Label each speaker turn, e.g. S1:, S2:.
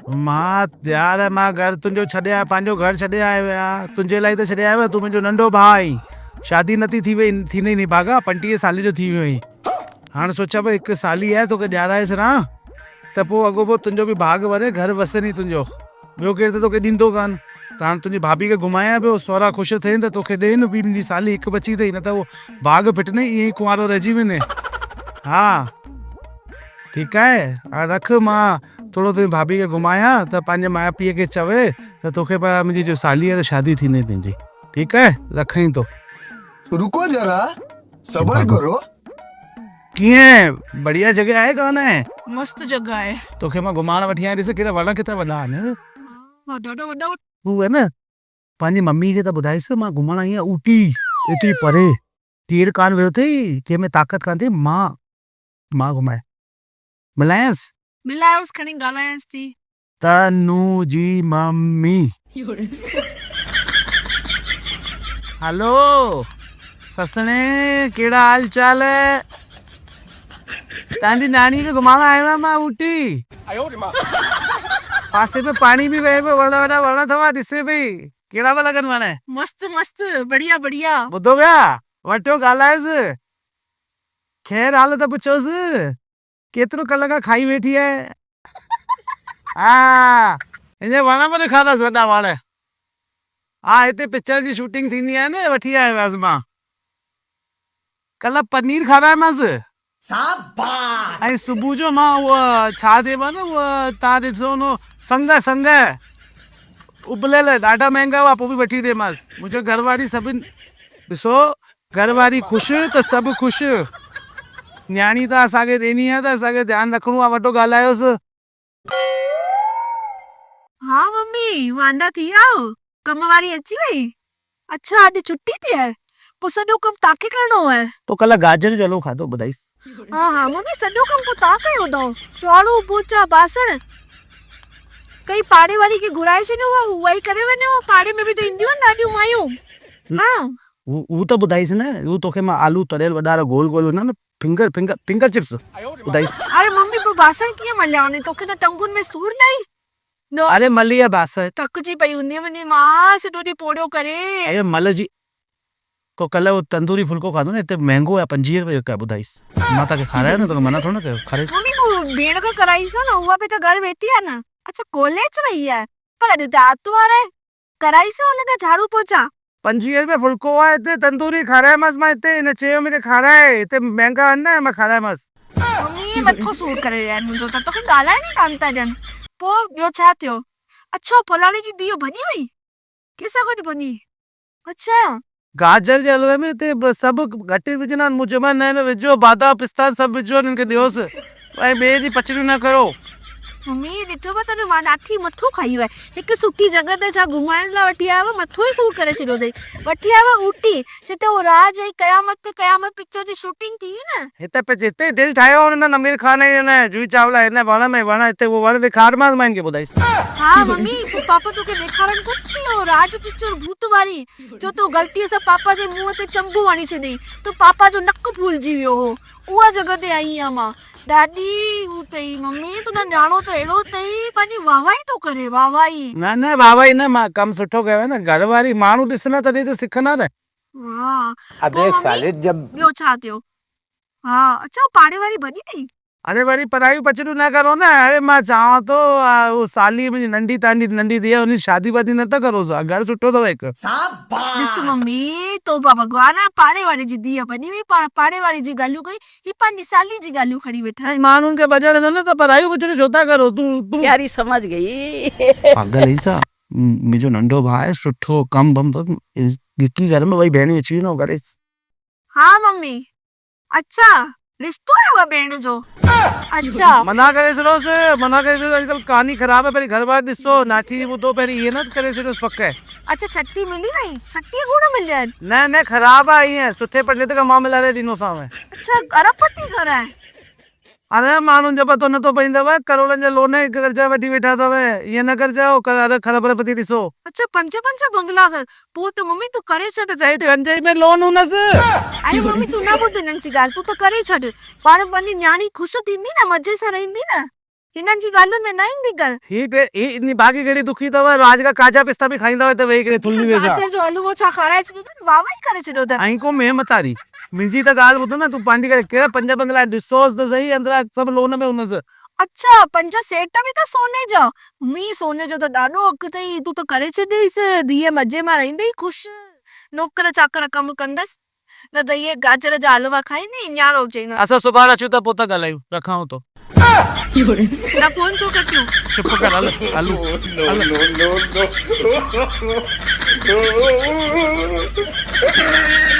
S1: मां यार मां घर तुंहिंजो छॾे आयो, पंहिंजो घर छॾे आयो आहियां, तुंहिंजे लाइ त छॾे आयो आहियां। तूं मुंहिंजो नंढो भाउ आहीं, शादी नथी थींदी नी भागा, 35 साल जो थी वियो आहीं। हाणे सोचां पियो हिकु साली आहे तोखे ॾियाराए छॾां त पोइ अॻोपो तुंहिंजो बि भाग वधे, घर वसे नी तुंहिंजो। ॿियो केरु त तोखे ॾींदो कान। त हाणे तुंहिंजी भाभी खे घुमायां पियो, सहुरा ख़ुशि थियनि त तोखे ॾे न ॿी मुंहिंजी साली हिकु बची अथई, न त उहो भाग फिटने ईअं ई कुंवारो रहिजी वञे। हा ठीकु आहे, हाणे रख, मां थोरो तुंहिंजी भाभी खे घुमायां त पंहिंजे माउ पीउ खे चवे त तोखे पर मुंहिंजी जो साली आहे त शादी थींदी तुंहिंजी। ठीकु आहे, रखई तो।
S2: रुको जरा, सबर करो।
S1: कीअं बढ़िया जगह आहे कान आहे?
S3: मस्त जगह आहे।
S1: तोखे मां घुमाइण वठी आहियां, ॾिस केतिरा वण केतिरा वॾा आहिनि।
S3: ॾाढा वॾा।
S1: हू आहे न, पंहिंजी मम्मी खे त ॿुधाइसि मां घुमण आई आहियां ऊटी, एतिरी परे। केरु कान वियो अथई, जंहिंमें ताक़त कान अथई, मां घुमाए मिलायांसि।
S3: मिलायोसि, खणी ॻाल्हायांसि थी।
S1: तनू जी मम्मी। हेलो ससणे, कहिड़ा हाल चाल? तव्हांजी नानी खे घुमाइण आयो आहियां मां ऊटी। पासे में पाणी बि वहे पियो, वॾा वॾा वण अथव, ॾिसे पई कहिड़ा पिया लॻनि वण।
S3: मस्त मस्त, बढ़िया बढ़िया।
S1: ॿुधो पिया, वठो ॻाल्हायसि, ख़ैर हाल त पुछोसि, केतिरो कल्ह खां खाई वेठी आहे। हा हिन वण में ॾेखारसि, वॾा वण। हा हिते पिक्चर जी शूटिंग थींदी आहे न, वठी आयो आहियां मां। कल्ह पनीर खारायोमांसि, ऐं सुबुह जो मां उहा छा चइबो आहे न, उहा तव्हां ॾिसो न, संग उबलियल ॾाढा महांगा हुआ, पोइ बि वठी ॾिनमांसि। मुंहिंजो घरवारी सभिनि, ॾिसो घरवारी ख़ुशि त सभु ख़ुशि। न्याणी त असांखे ॾियणी आहे त असांखे ध्यानु रखिणो आहे, वॾो ॻाल्हायोसि।
S3: हाँ मम्मी, वांदा थी विया? कम वारी अची वई? अच्छा अॼु छुट्टी थी आहे, पोइ सॼो कमु तव्हांखे करिणो आहे?
S1: तो कल्ह गाजर जो हलवो खाधो, ॿुधाईसि।
S3: हाँ मम्मी, सॼो कमु पोइ तव्हां कयो अथव? झाड़ू पोचा बासण कई पाड़े वारी खे घुराए छॾियो आहे, उहा ई करे वञो। पाड़े में बि त ईंदियूं आहिनि ॾाढियूं मायूं। हाँ
S1: हू त ॿुधाईसि न, हू तोखे मां आलू तरियल वॾा गोल गोल न, फिंगर चिप्स ॿुधाईसि।
S3: अरे मम्मी, पोइ बासण कीअं मलिया? तोखे त टंगुनि में सूर अथई।
S1: अरे मली आहे बासण,
S3: थकिजी पई हूंदी वञे, मां सॼो ॾींहुं पोड़ियो करे।
S1: अरे मल जी को कल्ह वो तंदूरी फुल्को खाधो न, हिते महांगो आहे, 25 रुपए जो, ॿुधाईसि। मां तव्हांखे खारायो न, तोखे मना थोरो न कयो, खाराईसि।
S3: मम्मी तूं भेण खां कराईसि न, उहा बि त घर वेठी आहे न। अच्छा कॉलेज वई आहे, पर अॼु त आर्तवार आहे, कराईसि हुन खां झाड़ू पोचा।
S1: 25 रुपए फुल्को आहे हिते, तंदूरी खारायोमांसि मां हिते, हिन चयो मूंखे खाराए, हिते महांगा आहिनि न, मां खारायोमांसि।
S3: मम्मी मथो सूर करे रहिया आहिनि मुंहिंजो, त तोखे ॻाल्हाइण ई कान था ॾियनि। पोइ ॿियो छा थियो? अच्छा फलाणे जी धीउ भॼी वई, कंहिंसां गॾु भॼी? अच्छा
S1: गाजर जे हलवे में हिते सभु घटि विझंदा आहिनि, मूं चयोमांसि न विझो, बादाम पिस्ता सभु विझो, हिननि खे ॾियोसि, ऐं ॿिए जी पचड़ियूं न कयो।
S3: मम्मी ॾिठो पिया तॾहिं मां ॾाढी मथो खाई वई। हिकु सुठी जॻह ते छा घुमाइण लाइ वठी आयो, मथो ई सूर करे छॾियो अथई। वठी आयो ऊटी, जिते वो राज ऐं क़यामत पिक्चर जी शूटिंग थी न।
S1: हिते दिलि ठाहियो हुन आमिर खान ऐं जूही चावला, हिन वण में वण, हिते वो वण ॾेखारमांसि मां हिनखे, ॿुधाईसि।
S3: हाँ मम्मी, पोइ पापा तोखे ॾेखारण कोन थी हो राज पिक्चर भूत वारी, जो तो ग़लतीअ सां पापा जे मुंहं ते चंबू हणी छॾई, तो पापा जो नक फूलजी वियो हो। उहा जॻह ते आई आहियां मां। ॾाढी हू अथई मम्मी, तुंहिंजो न्याणो त अहिड़ो अथई, पंहिंजी वाहवाही थो करे, वाहवाही।
S1: न वाहवाही न, मां कमु सुठो कयो आहे न, घर वारी माण्हू ॾिसंदा तॾहिं त सिखंदा न।
S3: हाँ अबे साले, जब ॿियो छा थियो? हाँ अच्छा पाड़े वारी भॼी अथई?
S1: अरे वरी पढ़ाई पचड़ियूं न करो न। अरे मां चवां थो, वो साली मुंहिंजी नंढी धीअ, हुनजी शादी वादी न था करोसि, घर सुठो अथव हिकु।
S3: ॾिस मम्मी, तो भगवान पाड़े वारे जी धीअ भॼी वई, पाड़े वारी जी ॻाल्हियूं कई, ही पंहिंजी साली जी ॻाल्हियूं खणी वेठा।
S1: माण्हुनि खे भॼण न त पढ़ाई पचड़ियूं छो था करो? तूं
S4: यारी समझ गई।
S1: पागल है छा? मुंहिंजो नंढो भाउ आहे, सुठो कम बम तो गिकी घर में वही भेणियूं अची वञो करे।
S3: हाँ मम्मी, अच्छा रिश्तो है वो भेण जो? अच्छा
S1: मना करे छॾोसि, मना करे छॾोसि, अॼुकल्ह कहानी ख़राब आहे, पहिरीं घर बार ॾिसो, नाठी ॿुधो, पहिरीं इहे न करे छॾोसि पक आहे।
S3: अच्छा छठी मिली वई? छठी गुण मिलिया आहिनि?
S1: न ख़राब आहे, ईअं सुठे पंडित खां मां मिलाए ॾिनोसांव।
S3: अच्छा अरबपति घर आहे?
S1: अरे माण्हुनि जो पतो नथो पवंदव, करोड़नि जा लोन कर्जा वठी वेठा अथव, ईअं न करजाओ, ख़बरपति ॾिसो।
S3: अच्छा 5 बंगला अथस, पोइ त मम्मी तूं करे छॾ।
S1: गंजई में लोन हूंदसि।
S3: अरे मम्मी तूं न ॿुध हिननि जी ॻाल्हि, तू त करे छॾ, पाण पंहिंजी न्याणी ख़ुशि थींदी न, मज़े सां रहंदी न। हिननि जी ॻाल्हियुनि में न ईंदी कर।
S1: इन बाक़ी कहिड़ी दुखी अथव, राज का काजा पिस्ता बि खाईंदा त वेही करे थुल्ली वेठा।
S3: गाजर जो हलवो छा खाराए छॾियो अथनि, वाह वाह करे छॾियो अथनि।
S1: ऐं को में मतारी मुंहिंजी त ॻाल्हि ॿुध न, तूं पंहिंजी करे कहिड़ा 5 बंगला ॾिसोसि त सही, अंदरां सभु लोन में हुनसि।
S3: अच्छा 5 सेट बि त सोने जा। मी सोने जो त ॾाढो हक़ अथई, तूं त करे छॾीसि, धीअ मज़े मां रहंदई ख़ुशि, नौकर चाकर कमु कंदसि, न त इहे गाजर जा हलवा खाईंदी न्यारो चईंदा।
S1: असां सुभाणे अचूं त पोइ था ॻाल्हायूं, रखांव थो।
S3: न फोन छो कटियो?
S1: चुप कर, हल हलूं।
S2: no, no, no.